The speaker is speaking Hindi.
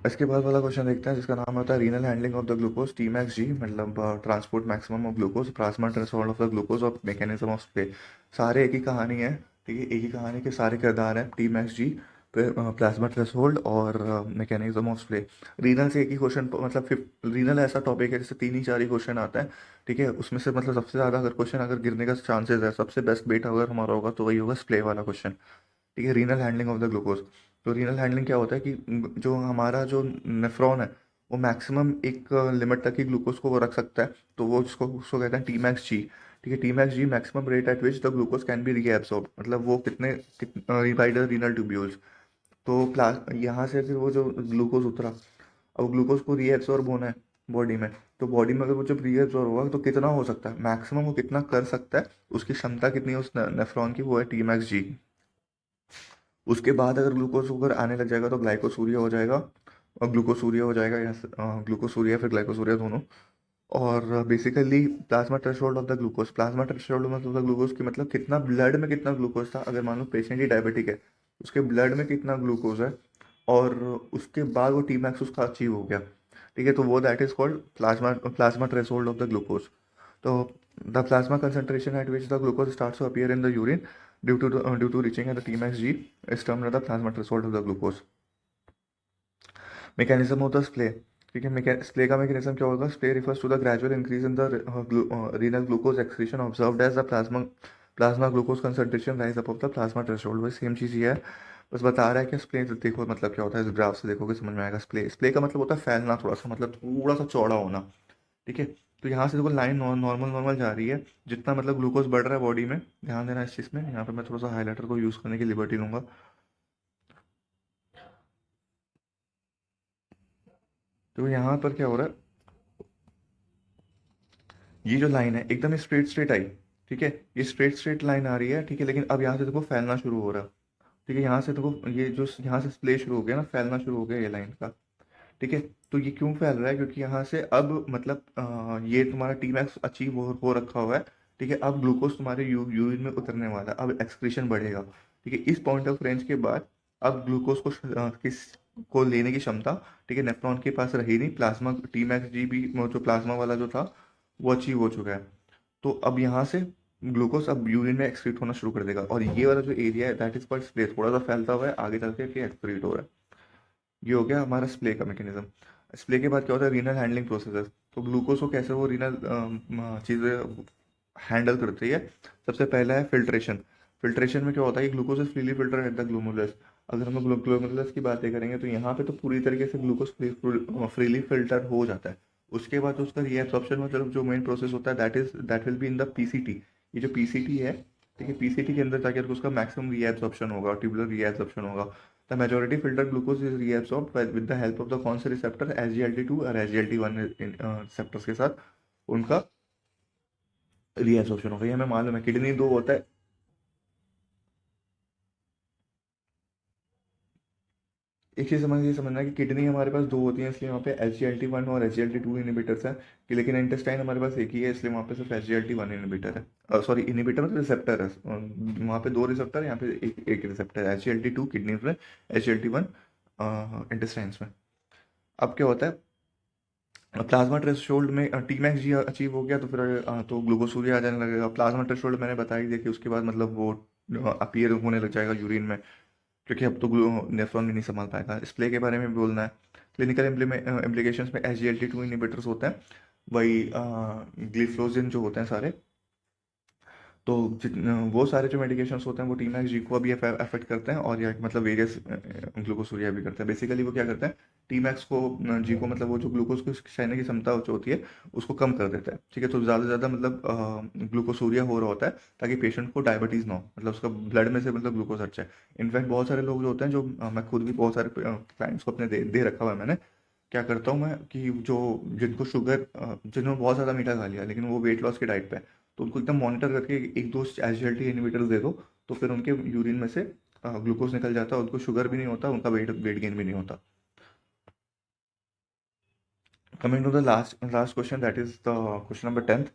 इसके बाद वाला क्वेश्चन देखते हैं जिसका नाम होता है renal handling of the glucose T max G, मतलब transport maximum of glucose, plasma threshold of the glucose और मैकेनिज्म ऑफ स्प्रे। सारे एक ही कहानी है, ठीक है, एक ही कहानी के सारे किरदार हैं, टी मैक्स जी, फिर प्लाज्मा थ्रेशोल्ड और मैकेनिज्म ऑफ स्प्रे। रीनल से एक ही क्वेश्चन, मतलब रीनल ऐसा टॉपिक है जैसे तीन ही चार ही क्वेश्चन आता है, ठीक है, उसमें से मतलब सबसे ज़्यादा अगर क्वेश्चन अगर गिरने का चांसेस है, सबसे बेस्ट बेट अगर हमारा होगा तो वही होगा स्प्रे वाला क्वेश्चन, ठीक है, renal handling of the glucose. तो रीनल हैंडलिंग क्या होता है कि जो हमारा जो नेफ्रॉन है वो मैक्सिमम एक लिमिट तक ही ग्लूकोज को वो रख सकता है, तो वो उसको उसको कहते हैं टी मैक्स जी, ठीक है, T max G maximum rate at which the glucose can be reabsorb, मतलब वो कितने बाई द रीनल ट्यूब्यूल्स। तो यहाँ से फिर वो जो ग्लूकोज उतरा, अब ग्लूकोज को रीएब्सॉर्ब होना है बॉडी में, तो बॉडी में अगर वो जब रीएब्सॉर्ब होगा तो कितना हो सकता है, मैक्सिमम वो कितना कर सकता है, उसकी क्षमता कितनी है उस नेफ्रॉन की, वो है टी मैक्स जी। उसके बाद अगर ग्लूकोज शुगर आने लग जाएगा तो ग्लाइकोसूरिया हो जाएगा, और ग्लूकोसूरिया हो जाएगा, या ग्लूकोसूरिया फिर ग्लाइकोसूरिया दोनों। और basically plasma threshold of the glucose, plasma threshold मतलब ग्लूकोज की मतलब कितना ब्लड में कितना ग्लूकोज था, अगर मान लो पेशेंट ही डायबिटिक है उसके ब्लड में कितना ग्लूकोज है, और उसके बाद वो टी मैक्स उसका अचीव हो गया, ठीक है, तो वो that is called plasma plasma threshold of the glucose. तो the plasma concentration at which the glucose starts to appear in the urine due to reaching at the Tmax G is termed as the plasma threshold of the glucose. Mechanism of the splay, ठीक है, स्प्ले का मैकेनिज्म क्या होगा, splay refers to the gradual increase in the renal glucose excretion observed as the plasma glucose concentration rise above the plasma threshold. वही सेम चीज़ ये है, बस बता रहा है कि स्प्ले देखो मतलब क्या होता है, इस ग्राफ से देखोगे समझ में आएगा। स्प्ले का मतलब होता है फैलना, थोड़ा सा मतलब थोड़ा सा चौड़ा होना, ठीक है। तो यहाँ से देखो लाइन नॉर्मल नॉर्मल जा रही है, जितना मतलब ग्लूकोज बढ़ रहा है बॉडी में, ध्यान देना इस चीज़ में, यहाँ पे मैं थोड़ा सा हाईलाइटर को यूज़ करने की लिबर्टी लूंगा। तो यहाँ पर क्या हो रहा है, ये जो लाइन है एकदम स्ट्रेट स्ट्रेट आई, ठीक है, ये स्ट्रेट स्ट्रेट लाइन आ रही है, ठीक है, लेकिन अब यहाँ से देखो फैलना शुरू हो रहा है, ठीक है, यहाँ से देखो ये जो यहाँ से स्प्ले शुरू हो गया ना, फैलना शुरू हो गया ये लाइन का, ठीक है। तो ये क्यों फैल रहा है, क्योंकि यहाँ से अब मतलब ये तुम्हारा टी मैक्स अचीव हो रखा हुआ है, ठीक है, अब ग्लूकोज तुम्हारे यूरिन में उतरने वाला है, अब एक्सक्रीशन बढ़ेगा, ठीक है, इस पॉइंट ऑफ रेंज के बाद अब ग्लूकोज को किस को लेने की क्षमता, ठीक है, नेफ्रॉन के पास रही नहीं, प्लाज्मा टी मैक्स जी भी वो जो प्लाज्मा वाला जो था वो अचीव हो चुका है। तो अब यहाँ से ग्लूकोज अब यूरिन में एक्सक्रीट होना शुरू कर देगा, और ये वाला जो एरिया है दैट इज कॉल्ड स्प्ले, थोड़ा सा फैलता हुआ है आगे चल के एक्सक्रीट हो रहा है। ये हो गया हमारा स्प्ले का मैकेनिज्म। स्प्ले के बाद क्या होता है, रीनल हैंडलिंग प्रोसेस। तो ग्लूकोज को कैसे वो रीनल चीज़ें हैंडल करती है, सबसे पहला है फिल्ट्रेशन। फिल्ट्रेशन में क्या होता है कि glucose is freely filter at the glomerulus. अगर हम ग्लूमुलस की बातें करेंगे तो यहाँ पे तो पूरी तरीके से ग्लूकोज फ्रीली फिल्टर हो जाता है। उसके बाद उसका रीएब्सॉर्प्शन मतलब जो मेन प्रोसेस होता है that will be in the PCT. ये जो पीसीटी है, ठीक है, पीसीटी के अंदर जाकर उसका मैक्सिमम रीएब्सॉर्प्शन होगा, ट्यूबुलर रीएब्सॉर्प्शन होगा। The majority filtered glucose is reabsorbed with the help of the कौन से रिसेप्टर, SGLT2 और SGLT1 रिसेप्टर्स के साथ उनका रीएब्सॉर्प्शन होगा। ये हमें मालूम है, किडनी दो होता है, एक चीज़ समझना है कि किडनी हमारे पास दो होती है, इसलिए वहाँ पे SGLT1 और SGLT2 इनिबिटर्स है, कि लेकिन इंटेस्टाइन हमारे पास एक ही है, इसलिए वहाँ पे सिर्फ SGLT1 इनिबिटर है, सॉरी इनिबिटर मतलब रिसेप्टर है, वहाँ पे दो रिसेप्टर है, यहाँ पे एक रिसेप्टर है, SGLT2 किडनी में, SGLT1 इंटेस्टाइन्स में। अब क्या होता है, प्लाज्मा थ्रेशोल्ड में टी मैक्स जी अचीव हो गया तो फिर तो ग्लूकोसूरिया आ जाने लगेगा। प्लाज्मा थ्रेशोल्ड मैंने बता ही दिया कि उसके बाद मतलब वो अपीयर होने लग जाएगा यूरिन में, क्योंकि अब तो नेफ्रॉन भी नहीं संभाल पाएगा। स्प्ले के बारे में भी बोलना है। क्लिनिकल इम्प्लीकेशंस में SGLT2 इनिबिटर्स होते हैं, वही ग्लिफ्लोजिन जो होते हैं सारे, तो वो सारे जो मेडिकेशंस होते हैं वो टी मैक्स जी को भी अफेक्ट करते हैं, और या मतलब वेरियस ग्लूकोसूरिया भी करते हैं। बेसिकली वो क्या करते हैं, टी मैक्स को जी को मतलब वो जो ग्लूकोज को सहने की क्षमता जो होती है उसको कम कर देता है, ठीक है, तो ज़्यादा से ज़्यादा मतलब ग्लूकोसूरिया हो रहा होता है ताकि पेशेंट को डायबिटीज़ ना हो, मतलब उसका ब्लड में से मतलब ग्लूकोज हट जाए। इनफैक्ट बहुत सारे लोग जो होते हैं, जो मैं खुद भी बहुत सारे क्लाइंट्स को अपने दे रखा हुआ है मैंने, क्या करता हूँ मैं कि जो जिनको शुगर जिन्होंने बहुत ज़्यादा मीठा खा लिया लेकिन वो वेट लॉस की डाइट पे है, तो उनको एकदम मॉनिटर करके एक दो SGLT इनहिबिटर्स दे दो, तो फिर उनके यूरिन में से ग्लूकोज निकल जाता है, उनको शुगर भी नहीं होता, उनका वेट वेट गेन भी नहीं होता। Coming to the last last question, that is the question number 10th।